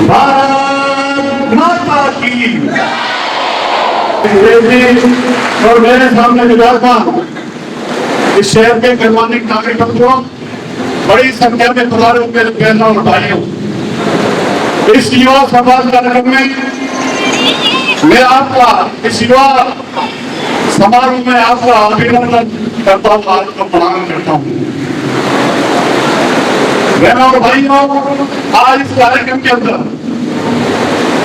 भारत माता की। और मेरे सामने विधानसभा इस शहर के गणमान्य नागरिकों को बड़ी संख्या में पधारे हुए बहनों और भाइयों, इस युवा समाज कार्यक्रम में मैं आपका इस युवा समारोह में आपका अभिनंदन करता हूँ, आपको प्रणाम करता हूँ। बहनों और भाइयों, आज इस कार्यक्रम के अंदर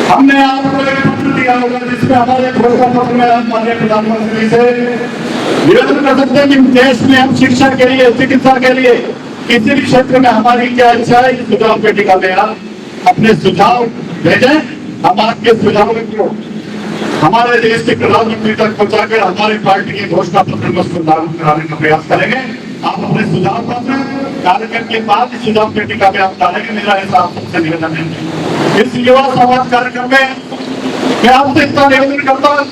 हमने आपको एक पत्र दिया होगा जिसमें हमारे घोषणा पत्र में हम माननीय प्रधानमंत्री से निवेदन कर सकते हैं कि देश में हम शिक्षा के लिए, चिकित्सा के लिए, किसी भी क्षेत्र में हमारी क्या इच्छा है, सुझाव पेटिका में आप अपने सुझाव भेजें। हम आपके सुझावों को हमारे देश के प्रधानमंत्री तक पहुंचाकर हमारी पार्टी के घोषणा पत्र को उसको लागू कराने का प्रयास करेंगे। आप अपने सुझाव पत्र कार्यक्रम के बाद इस सुझाव पेटिका में आप डालेंगे। मेरा ऐसा आप सबसे निवेदन है। इस युवा समाज कार्यक्रम में मैं आपसे इतना निवेदन करता हूँ,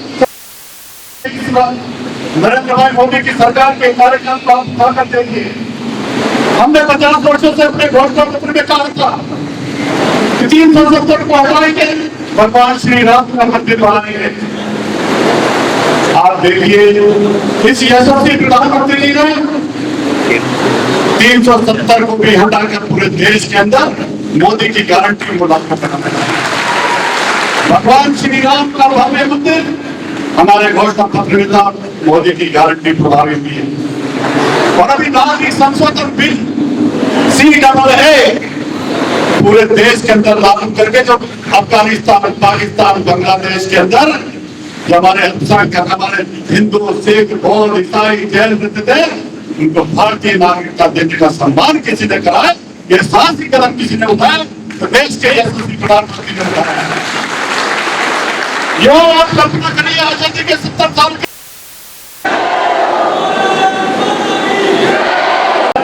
नरेंद्र भाई मोदी की सरकार के कार्यक्रम को आप उठा कर देखिए। हमने 50 वर्षों से अपने घोषणा पत्र में कहा था 370 को हटाएंगे, भगवान श्री राम का मंदिर बनाएंगे। आप देखिए इस यशस्वी प्रधानमंत्री ने 370 को भी हटाकर पूरे देश के अंदर मोदी की गारंटी को लागू करना है। भगवान श्री राम का भव्य मंदिर हमारे घोषणा पत्र में था, मोदी की गारंटी प्रभावी भी है। और अभी नागरिक संशोधन बिल CAA पूरे देश के अंदर लागू करके जो अफगानिस्तान, पाकिस्तान, बांग्लादेश के अंदर जो हमारे हिंदू, सिख, बौद्ध, ईसाई, जैन रहते थे, उनको भारतीय नागरिकता देने का सम्मान किसी ने कराया, ये साहसी कदम किसी ने उठाया, तो देश के यशस्वी प्रधानमंत्री ने उठाया। यो आप कल्पना करिए, आजादी के 70 साल के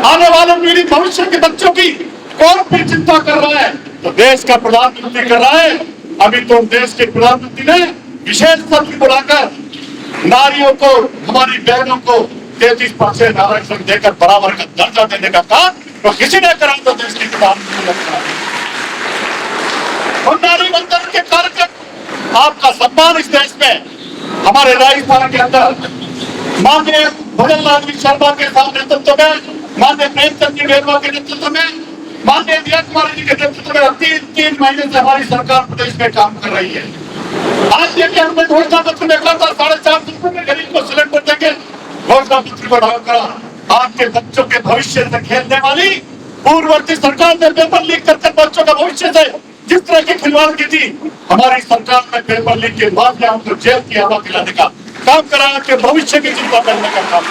आने वाले पीढ़ी भविष्य के बच्चों की कौन भी चिंता कर रहा है, तो देश का प्रधानमंत्री कर रहा है। अभी तो देश के प्रधानमंत्री ने विशेष सत्र बुलाकर नारियों को, हमारी बहनों को 33% आरक्षण देकर बराबर का दर्जा देने का काम तो किसी ने करा, तो देश के प्रधानमंत्री ने करा। और नारी बंधन के कार्यक्रम, आपका सम्मान इस देश में हमारे राजस्थान के अंदर माननीय भजन लाल शर्मा के नेतृत्व में, माननीय प्रेमचंद जी बेरवा के नेतृत्व में, माननीय दिया कुमारी जी के नेतृत्व में 3 महीने से हमारी सरकार प्रदेश में काम कर रही है। आज देखिए हमने घोषणा पत्र में कहा था 450 रुपए गरीब को सिलेंडर देंगे, घोषणा पत्र को लागू करा। आपके बच्चों के भविष्य से खेलने वाली पूर्ववर्ती सरकार ने पेपर लीक करके बच्चों का भविष्य से जिस तरह की खिलवाड़ की थी, हमारी सरकार ने पेपर लीक के बाद उनको जेल की हवा दिलाने का काम करा के भविष्य की चिंता करने का काम।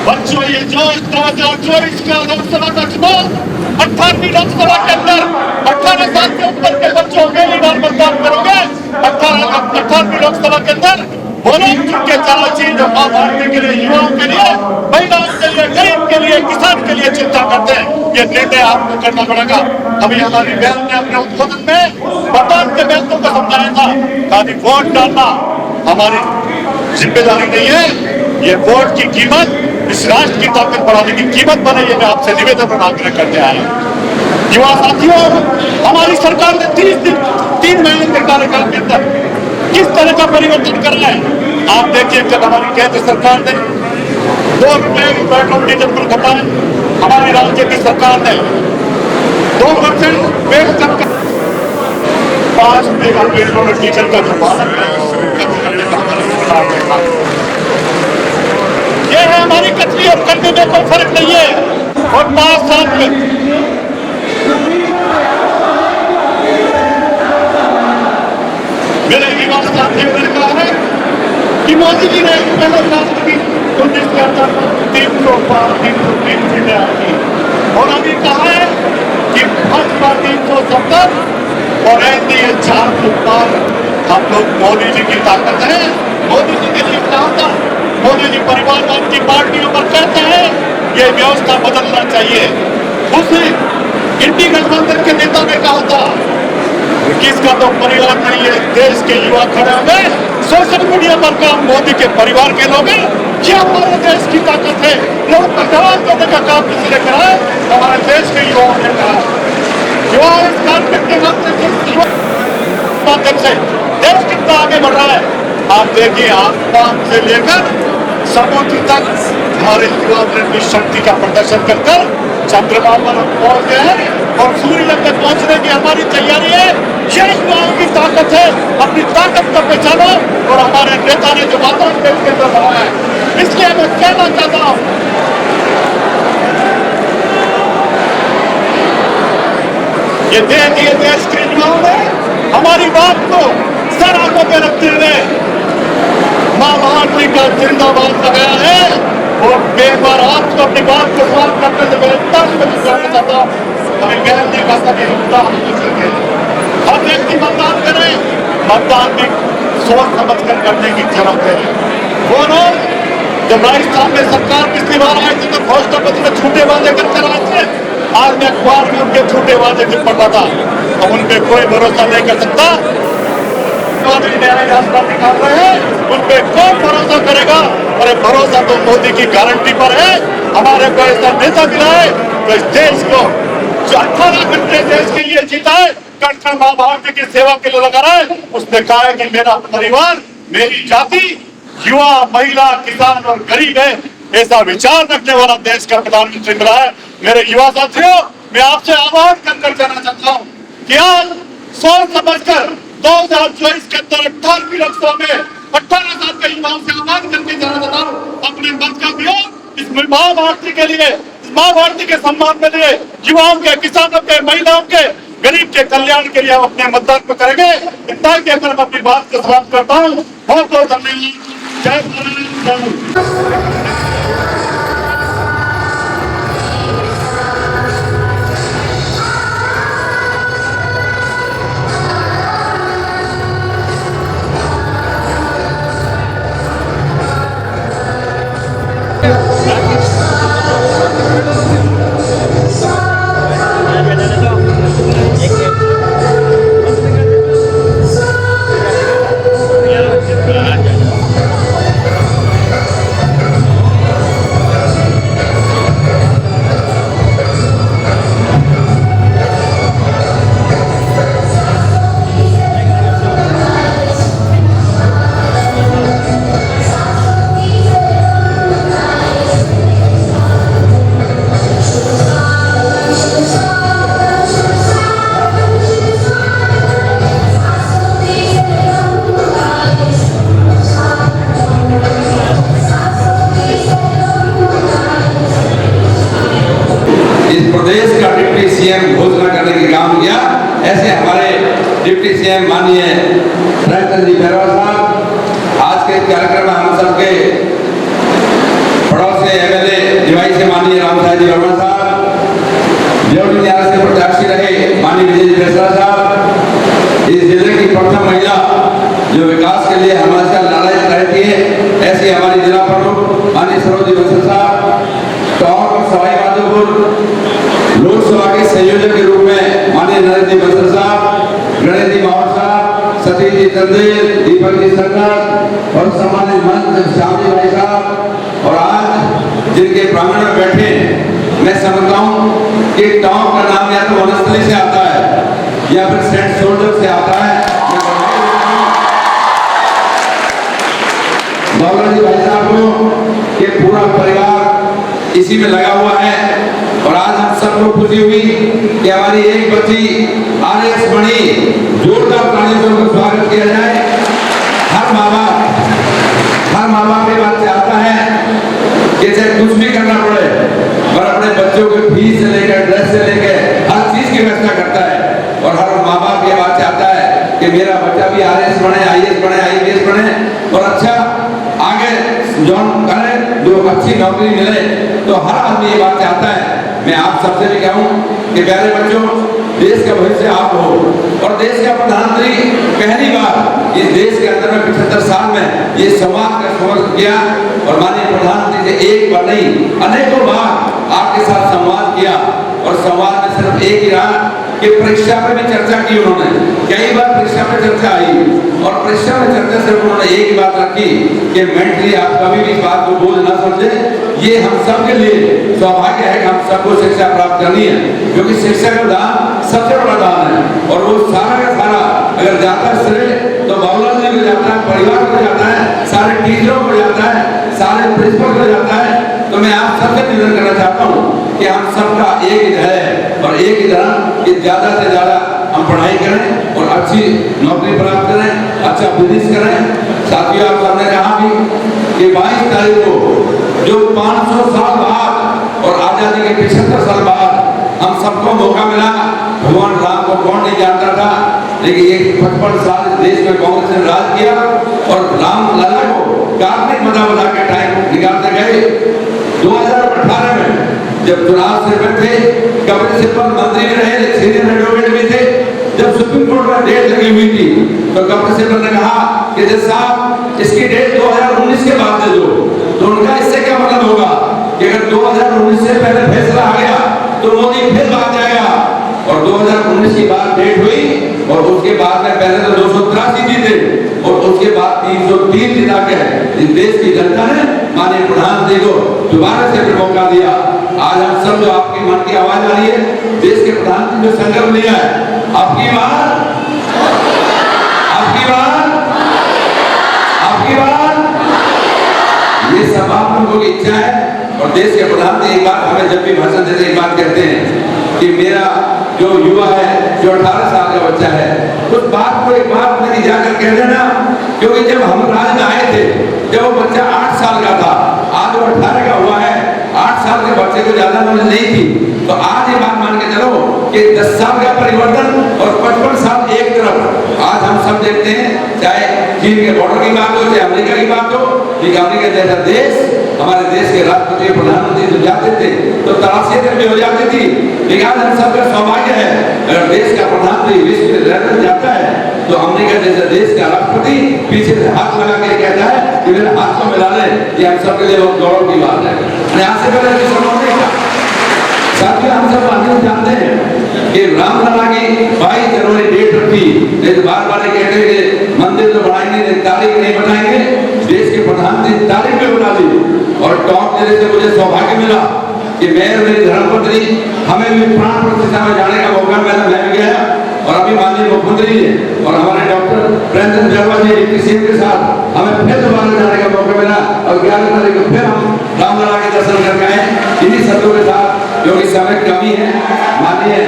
बच्चों, ये जो 2024 का लोकसभा का चुनाव 18वीं लोकसभा के अंदर 18 साल से ऊपर के बच्चों पहली बार मतदान करोगे। 18वीं लोकसभा के अंदर बोलो चुके चार चीज माँ भारती के लिए, युवाओं के लिए, महिलाओं के लिए, गरीब के लिए, किसान के लिए चिंता करते हैं। ये निर्णय आपको करना पड़ेगा। अभी हमारी बहन ने अपने उद्बोधन में मतदान के महत्व को समझाया था, खाली वोट डालना हमारी जिम्मेदारी नहीं है, ये वोट की कीमत इस राष्ट्र की ताकत बढ़ाने की कीमत बने। ये मैं आपसे निवेदन और आग्रह करते आए। युवा साथियों, हमारी सरकार ने 3 महीने के कार्यकाल के अंदर किस तरह का परिवर्तन कर रहा है आप देखिए। जब हमारी केंद्र सरकार ने 2 रुपए पेट्रोल डीजल पर घटाए, हमारी राज्य की सरकार ने 2% वेट कम कर 5 रुपए का पेट्रोल और डीजल का निर्माण करने का हमारा। ये है हमारी कथनी और करने में कोई फर्क नहीं है। और 5 साल में मेरे युवा साथियों ने कहा है कि मोदी जी ने पहले राष्ट्र की 19 के अंदर 300 पार 303 सीटें आई और अभी कहा है कि भाजपा 370 और एनडीए 400 पार। हम लोग मोदी जी की ताकत है। मोदी जी के लिए क्या होता, मोदी जी परिवारवाद की पार्टियों पर कहते हैं ये व्यवस्था बदलना चाहिए। उस इंडी गठबंधन के नेता ने कहा था किसका तो परिवार नहीं है, देश के युवा खड़े होंगे सोशल मीडिया पर काम मोदी के परिवार के लोग हैं। क्या हमारे देश की ताकत है? लोग पर जवाब देने का काम किसी ने करा है? हमारे देश के युवाओं ने कहा। युवा इस कॉन्फ्लिक्ट के माध्यम से देश कितना आगे बढ़ रहा है आप देखिए। आसमान से लेकर समुद्र तक हमारे युवाओं ने अपनी शक्ति का प्रदर्शन कर चंद्रमा पर पहुंच गए हैं और सूर्य तक पहुंचने की हमारी तैयारी है। ये युवाओं की ताकत है। अपनी ताकत को पहचानो और हमारे नेता ने जो वातावरण देश के अंदर बनाया है, इसलिए मैं कहना चाहता हूं ये देश के युवाओं ने हमारी बात को सर आंखों पे रखते हुए मां भारती का जिंदाबाद लगाया है और बेबार आपको अपनी बात को समाप्त करने से मैं इतना करना चाहता हूं। हमें कहने का सभी मुद्दा हर व्यक्ति मतदान करें, मतदान भी सोच समझ कर करने की जरूरत है। वो लोग जब राजस्थान में सरकार पिछली बार आई थी तो घोषणा पत्र में झूठे वादे करते रहे थे। आज मैं अखबार में उनके झूठे वादे भी पढ़ रहा था, तो उन पर कोई भरोसा नहीं कर सकता। निकाल रहे हैं उन पर कौन भरोसा करेगा? अरे भरोसा तो मोदी की गारंटी पर है। हमारे को ऐसा नेता मिला है तो इस देश को जो 18 घंटे देश के लिए जीता है, कण कण मां भारती की सेवा के लिए लगा रहा है, उसने कहा है कि मेरा परिवार, मेरी जाति, युवा, महिला, किसान और गरीब है। ऐसा विचार रखने वाला देश का प्रधानमंत्री मिला है। मेरे युवा साथियों, मैं आपसे आह्वान कर जाना चाहता हूँ कि आज सोच समझकर 2024 के अंदर 18वीं लोकसभा में 18,000 के युवाओं से आह्वान करके जाना चाहता हूँ अपने मत का उपयोग इस मां भारती के लिए, इस मां भारती के सम्मान के लिए, युवाओं के, किसानों के, महिलाओं के, गरीब के कल्याण के लिए हम अपने मतदान को करेंगे। इतना कहकर मैं अपनी बात को समाप्त करता हूँ। बहुत बहुत धन्यवाद। जय भारत। प्रदेश का डिप्टी सीएम घोषणा करने के काम किया। ऐसे हमारे डिप्टी सीएम माननीय प्रेमचंद जी बैरवा साहब आज के कार्यक्रम में हम सबके पड़ोस के एमएलए डिवाई से माननीय रामसाई जी वर्मा साहब, देवटी न्यायालय से प्रत्याशी रहे माननीय विजय जी बेसरा साहब, इस जिले की प्रथम महिला जो विकास के लिए हमारे साथ लड़ाई रहती है, ऐसी हमारी जिला प्रमुख माननीय सरोजी बंसल साहब, टॉप सवाई माधोपुर लोकसभा के संयोजक के रूप में माननीय नरेंद्र जी बंसल साहब, गणेश जी माहौर साहब, सतीश जी चंदेल, दीपक जी सरकार और सम्मानित मंच श्याम जी भाई साहब, और आज जिनके प्रांगण में बैठे मैं समझता हूँ कि टॉप का नाम या तो वनस्थली से आता है या फिर सेंट सोल्जर से आता है। गौरव जी भाई साहब को ये पूरा परिवार इसी में लगा हुआ है और आज हम सबको खुशी हुई कि हमारी एक बच्ची आरएस मणि, जोरदार तालियों से उनका स्वागत किया जाए। हर माँ बाप ये बात चाहता है कि चाहे कुछ भी करना पड़े पर अपने बच्चों के फीस से लेकर ड्रेस से लेकर हर चीज की व्यवस्था करता है और हर माँ बाप ये बात चाहता है कि मेरा बच्चा भी आरएस बने, आईएएस बने, आईपीएस बने और अच्छा आगे जॉन करे, जो अच्छी नौकरी मिले। तो हर आदमी ये बात चाहता है। मैं आप सबसे भी कहूँ कि प्यारे बच्चों, देश का भविष्य आप हो और देश का प्रधानमंत्री पहली बार इस देश के अंदर में 75 साल में ये समाज का समर्थन किया और माननीय प्रधानमंत्री से एक बार नहीं अनेकों बार आपके साथ संवाद किया और संवाद में सिर्फ एक ही रहा कि परीक्षा पर भी चर्चा की उन्होंने कई बार परीक्षा में चर्चा आई और परीक्षा में चर्चा से उन्होंने एक ही बात रखी कि मेंटली आप कभी भी इस बात को बोझ ना समझे, ये हम सब के लिए सौभाग्य है कि हम सबको शिक्षा प्राप्त करनी है, क्योंकि शिक्षा का दान सबसे बड़ा दान है। और वो सारा का सारा अगर जाता है श्रेय तो बाबूलाल जी को जाता है, परिवार को जाता है, सारे टीचरों को जाता है, सारे प्रिंसिपल को जाता है। तो मैं आप सबसे निवेदन करना चाहता हूँ कि हम सबका एक ही है और एक ही तरह कि ज्यादा से ज्यादा हम पढ़ाई करें और अच्छी नौकरी प्राप्त करें, अच्छा बिजनेस करें। साथियों, आप सबने कहा भी कि 22 तारीख को जो 500 साल बाद और आजादी के 75 साल बाद हम सबको मौका मिला। भगवान राम को कौन नहीं जानता था, लेकिन ये 55 साल इस देश में कांग्रेस ने राज किया और राम लला को कार्तिक मजा बना के टाइम निकालते गए। 2018 में जब चुनाव सिर पे थे, कपिल सिब्बल मंत्री भी रहे, सीनियर एडवोकेट भी थे। जब सुप्रीम कोर्ट में डेट लगी हुई थी तो कपिल सिब्बल ने कहा कि जज साहब इसकी डेट 2019 के बाद दे दो। तो उनका इससे क्या मतलब होगा कि अगर 2019 से पहले फैसला आ गया तो मोदी फिर भाग जाएगा। और 2019 की बात डेट हुई और उसके बाद में पहले तो 283 जीते और उसके बाद 303 जिता के इस देश की जनता ने माननीय प्रधानमंत्री को दोबारा से फिर मौका दिया। आज हम सब जो आपके मन की आवाज आ रही है, देश के प्रधानमंत्री ने संकल्प लिया है, आपकी बात, आपकी बात, आपकी बात, ये सब आप लोगों की इच्छा है। और देश के प्रधानमंत्री एक बात हमें जब भी भाषण देते एक बात कहते हैं कि मेरा जो युवा है, जो 18 साल का बच्चा है, उस बात को एक बार मेरी जाकर कह देना, क्योंकि जब हम राज में आए थे जब वो बच्चा 8 साल का था, आज वो 18 का हुआ है। 8 साल के बच्चे को ज्यादा नॉलेज नहीं थी, तो आज ये बात मान के चलो कि 10 साल का परिवर्तन और 55 साल एक तरफ। आज हम सब देखते हैं, चाहे चीन के बॉर्डर की बात हो, चाहे अमेरिका की बात हो, कि अमेरिका जैसा देश हमारे देश के राष्ट्रपति प्रधानमंत्री जो जाते थे तो तलाशी में हो जाती थी। लेकिन आज हम सबका सौभाग्य है, अगर देश का प्रधानमंत्री विश्व में रहकर जाता है तो अमेरिका जैसे देश का राष्ट्रपति पीछे से हाथ लगा के कहता है कि मेरे हाथ को मिला ले। ये हम सबके लिए बहुत गौरव की बात है। यहाँ से पहले साथियों, हम सब जानते हैं कि रामलला की 22 जनवरी डेट रखी, बार बार कहते हैं कि मंदिर तो बनाएंगे, तारीख नहीं बनाएंगे। देश के प्रधानमंत्री तारीख में बना दी और टॉप जिले से मुझे सौभाग्य मिला कि मैं और मेरी धर्मपत्नी हमें भी प्राण प्रतिष्ठा में जाने का मौका मिला। मैं भी गया और अभी माननीय मुख्यमंत्री जी और हमारे डॉक्टर प्रेमचंद अग्रवाल जी डिप्टी सीएम के साथ हमें फिर दोबारा जाने का मौका मिला और 11 तारीख को फिर हम रामलला के दर्शन करके आए इन्हीं शब्दों के साथ, क्योंकि समय कमी है। माननीय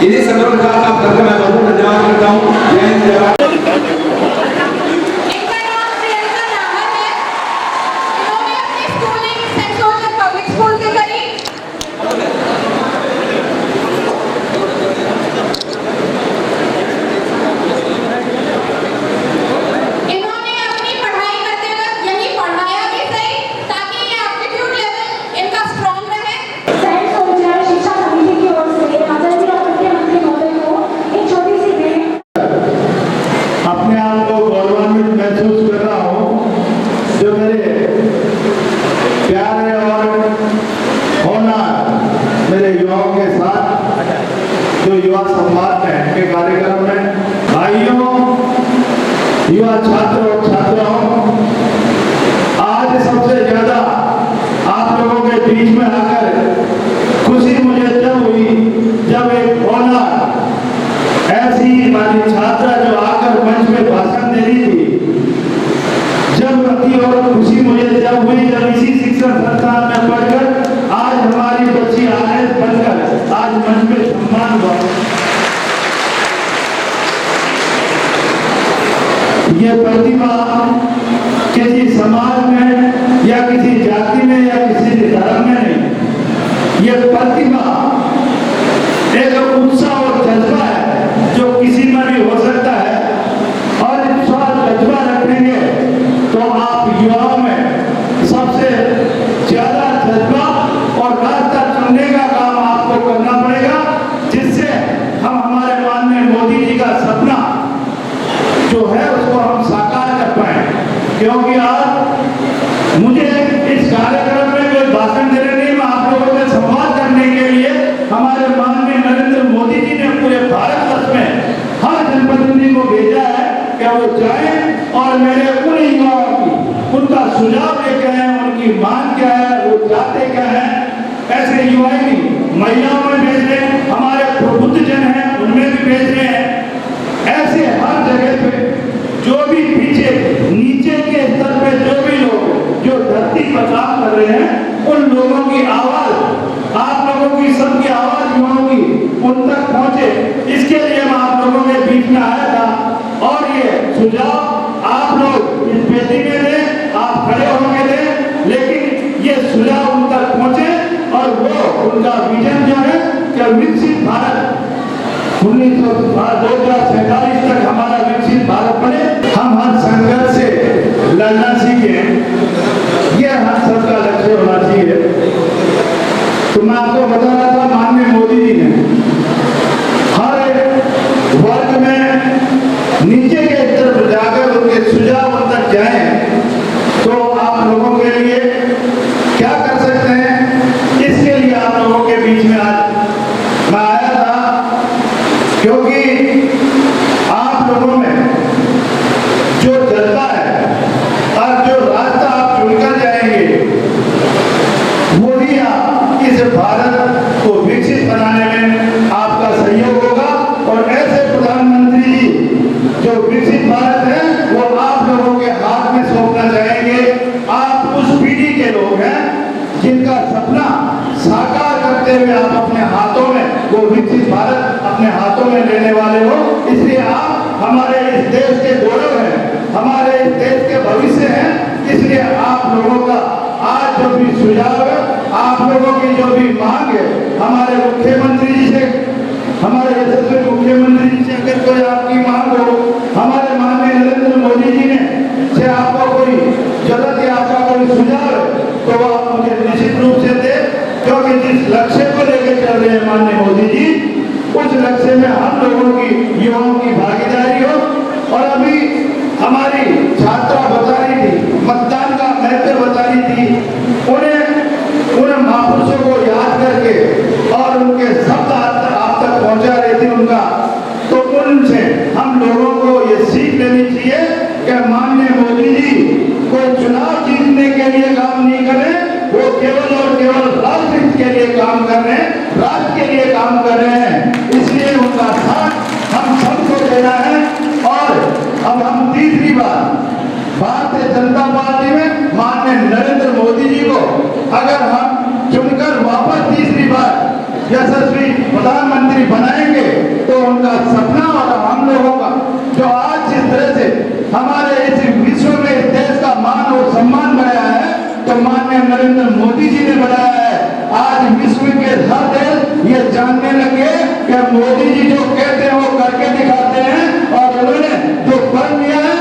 इन्हीं शब्दों के साथ आप सबको मैं बहुत धन्यवाद करता हूँ। जय हिंद, जय भारत। युवा छात्र और छात्राओं, आज सबसे ज्यादा आप लोगों के बीच में आकर खुशी मुझे तब हुई जब एक ऑनर ऐसी हमारी छात्रा जो आकर मंच में भाषण दे रही थी, जब थी और खुशी मुझे जब हुई जब इसी शिक्षण संस्थान में पढ़कर आज हमारी बच्ची आईएएस बनकर आज मंच में सम्मान हुआ। ये प्रतिभा किसी समाज में या किसी जाति में या किसी धर्म में नहीं, ये प्रतिभा एक उत्साह और जज्बा है जो किसी में भी हो सकता है। और उत्साह जज्बा रखेंगे तो आप युवाओं में सबसे ज्यादा जज्बा और रास्ता चुनने का काम आपको करना पड़ेगा, जिससे हम हमारे माननीय मोदी जी का सपना जो है उसको हम साकार कर क्योंकि आज मुझे इस कार्यक्रम में कोई भाषण देने नहीं, मैं आप लोगों से संवाद करने के लिए हमारे माननीय नरेंद्र मोदी जी ने पूरे भारतवर्ष में हर जनप्रतिनिधि को भेजा है कि वो जाए और मेरे उन युवाओं की उनका सुझाव लेके आए, उनकी मांग क्या है, वो चाहते क्या है। ऐसे युवा ही महिलाओं में भेज रहे हैं, हमारे प्रबुद्ध जन हैं उनमें भी भेज रहे हैं। ऐसे हर जगह पे जो भी पीछे नीचे के स्तर पे जो भी लोग जो धरती पर काम कर रहे हैं, उन लोगों की आवाज, आप लोगों की सबकी आवाज युवाओं की उन तक पहुंचे, इसके लिए मैं आप लोगों के बीच में आया था। और ये सुझाव आप लोग इस बेटी में दें, आप खड़े होंगे दें, लेकिन ये सुझाव उन तक पहुंचे और वो उनका विजन जो है कि विकसित भारत 2047 तक हमारा विकसित भारत बने। हम हर संघर्ष से लड़ना सीखे, ये हम सबका लक्ष्य होना चाहिए। तो मैं आपको बता रहा था, माननीय मोदी जी ने हर वर्ग में नीचे के स्तर पर जाकर उनके सुझाव उन तक जाए। तो आप लोगों के लिए क्या कर सकते हैं, इसके लिए आप लोगों के बीच में आज मैं आया था, क्योंकि आप लोगों में जो जज्बा है और जो रास्ता आप चुनकर जाएंगे, वही आप इस भारत को विकसित बनाने में आपका सहयोग होगा। और ऐसे प्रधानमंत्री जी जो विकसित भारत है वो आप लोगों के हाथ में सौंपना चाहेंगे। आप उस पीढ़ी के लोग हैं जिनका सपना साकार करते हुए आप अपने हाथों में वो विकसित भारत अपने हाथों में लेने वाले हो। इसलिए आप हमारे इस देश के गौरव हैं, हमारे इस देश के भविष्य हैं। इसलिए आप लोगों का आज जो भी सुझाव है, आप लोगों की जो भी मांग है, हमारे मुख्यमंत्री जी से, हमारे यशस्वी मुख्यमंत्री जी से अगर कोई आपकी मांग हो, हमारे माननीय नरेंद्र मोदी जी ने से आपको कोई जरूरत या आपका कोई सुझाव है, तो आप मुझे निश्चित रूप से दे। क्योंकि जिस लक्ष्य को लेकर चल रहे हैं माननीय मोदी जी, उस लक्ष्य में हम लोगों की युवाओं की भागीदारी हो। और अभी हमारी छात्रा बता रही थी, मतदान का महत्व बता रही थी, उन्हें महापुरुषों को याद करके और उनके शब्द आप तक पहुंचा रही थी उनका। तो उनसे हम लोगों को ये सीख लेनी चाहिए कि माननीय मोदी जी कोई चुनाव जीतने के लिए काम नहीं करें, वो केवल और केवल राष्ट्र हित के लिए काम कर रहे हैं, राष्ट्र के लिए काम कर रहे हैं। इसलिए उनका साथ हम सबको देना है। और अब हम तीसरी बार भारतीय जनता पार्टी में माननीय नरेंद्र मोदी जी को अगर हम चुनकर वापस तीसरी बार यशस्वी प्रधानमंत्री बनाएंगे, तो उनका सपना और हम लोगों का जो आज जिस तरह से हमारे इस विश्व में इस देश का मान और सम्मान बढ़ाया है, तो माननीय नरेंद्र मोदी जी ने बढ़ाया है। आज विश्व के हर देश ये जानने लगे कि मोदी जी जो कहते हैं वो करके दिखाते हैं। और उन्होंने जो पढ़ लिया है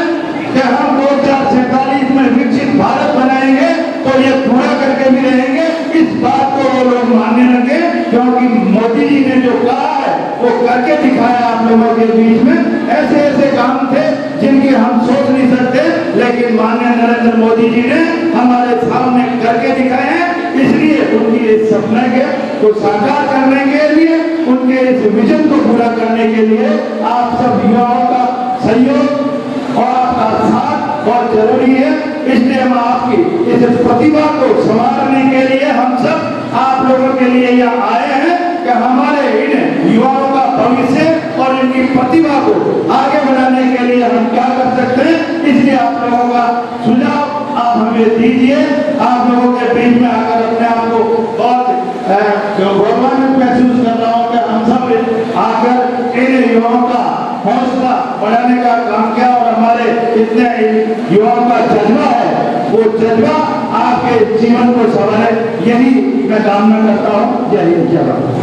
कि हम 2047 में विकसित भारत बनाएंगे, तो ये पूरा करके भी रहेंगे। इस बात को वो लोग मानने लगे, क्योंकि मोदी जी ने जो कहा है वो करके दिखाया आप लोगों के बीच में। ऐसे ऐसे काम थे जिनकी हम सोच नहीं सकते, लेकिन माननीय नरेंद्र मोदी जी ने हमारे सामने करके दिखाए हैं। इसलिए उनकी इस सपने को साकार करने के लिए, उनके इस विजन को पूरा करने के लिए आप सब युवाओं का सहयोग और आपका साथ बहुत जरूरी है। इसलिए हम आपकी इस प्रतिभा को संवारने के लिए हम सब आप लोगों के लिए यहाँ आए हैं कि हमारे इन युवाओं का भविष्य और इनकी प्रतिभा को आगे बढ़ाने के लिए हम क्या कर सकते हैं। इसलिए आप लोगों का सुझाव आप हमें दीजिए। आप लोगों के बीच में आकर अपने आप को बहुत गौरवान्वित महसूस कर रहा हूँ कि हम सब आकर इन युवाओं का हौसला बढ़ाने का काम किया। और हमारे इतने युवाओं का जज्बा है, वो जज्बा आपके जीवन को संवारे, यही मैं कामना करता हूँ। जय हिंद, जय भारत।